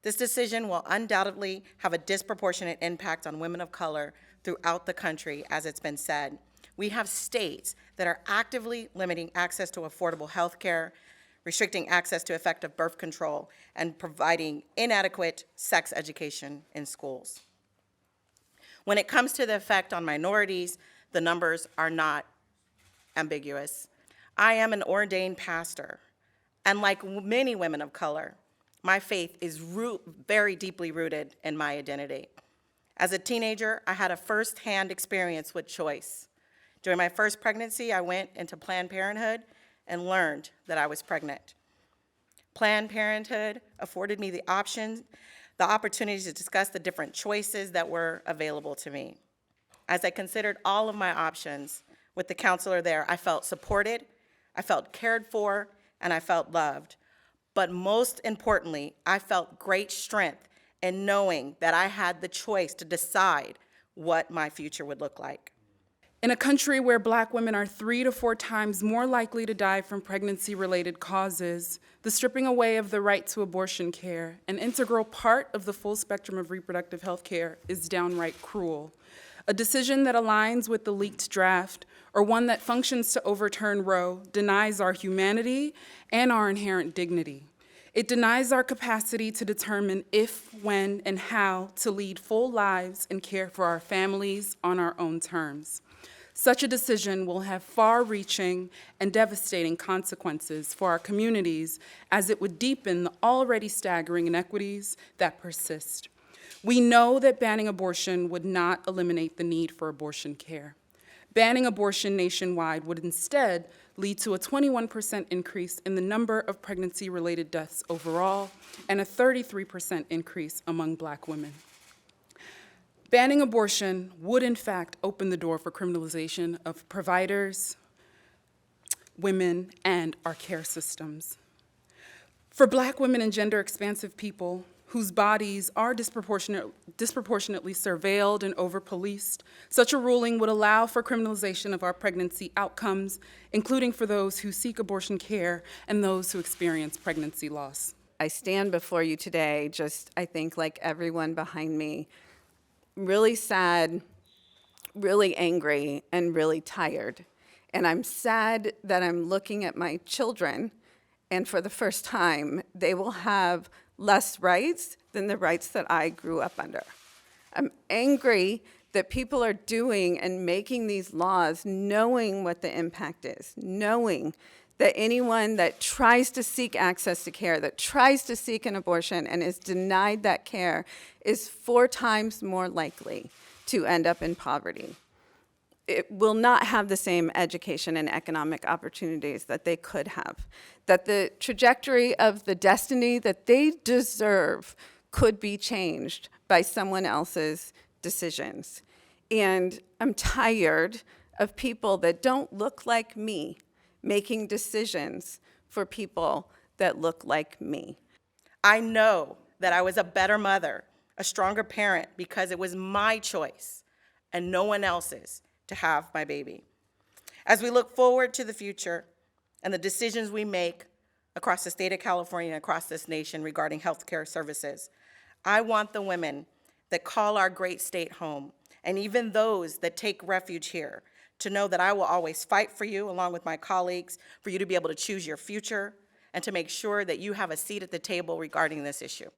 This decision will undoubtedly have a disproportionate impact on women of color throughout the country, as it's been said. We have states that are actively limiting access to affordable health care, restricting access to effective birth control, and providing inadequate sex education in schools. When it comes to the effect on minorities, the numbers are not ambiguous. I am an ordained pastor, and like many women of color, my faith is very deeply rooted in my identity. As a teenager, I had a firsthand experience with choice. During my first pregnancy, I went into Planned Parenthood and learned that I was pregnant. Planned Parenthood afforded me the opportunity to discuss the different choices that were available to me. As I considered all of my options with the counselor there, I felt supported, I felt cared for, and I felt loved. But most importantly, I felt great strength in knowing that I had the choice to decide what my future would look like. In a country where Black women are 3 to 4 times more likely to die from pregnancy-related causes, the stripping away of the right to abortion care, an integral part of the full spectrum of reproductive health care, is downright cruel. A decision that aligns with the leaked draft, or one that functions to overturn Roe, denies our humanity and our inherent dignity. It denies our capacity to determine if, when, and how to lead full lives and care for our families on our own terms. Such a decision will have far-reaching and devastating consequences for our communities, as it would deepen the already staggering inequities that persist. We know that banning abortion would not eliminate the need for abortion care. Banning abortion nationwide would instead lead to a 21% increase in the number of pregnancy-related deaths overall and a 33% increase among Black women. Banning abortion would, in fact, open the door for criminalization of providers, women, and our care systems. For Black women and gender-expansive people whose bodies are disproportionately surveilled and over-policed, such a ruling would allow for criminalization of our pregnancy outcomes, including for those who seek abortion care and those who experience pregnancy loss. I stand before you today, just, I think, like everyone behind me, really sad, really angry, and really tired. And I'm sad that I'm looking at my children, and for the first time, they will have less rights than the rights that I grew up under. I'm angry that people are doing and making these laws knowing what the impact is, knowing that anyone that tries to seek access to care, that tries to seek an abortion and is denied that care is 4 times more likely to end up in poverty. It will not have the same education and economic opportunities that they could have, that the trajectory of the destiny that they deserve could be changed by someone else's decisions. And I'm tired of people that don't look like me making decisions for people that look like me. I know that I was a better mother, a stronger parent, because it was my choice and no one else's to have my baby. As we look forward to the future and the decisions we make across the state of California and across this nation regarding healthcare services, I want the women that call our great state home, and even those that take refuge here, to know that I will always fight for you, along with my colleagues, for you to be able to choose your future and to make sure that you have a seat at the table regarding this issue.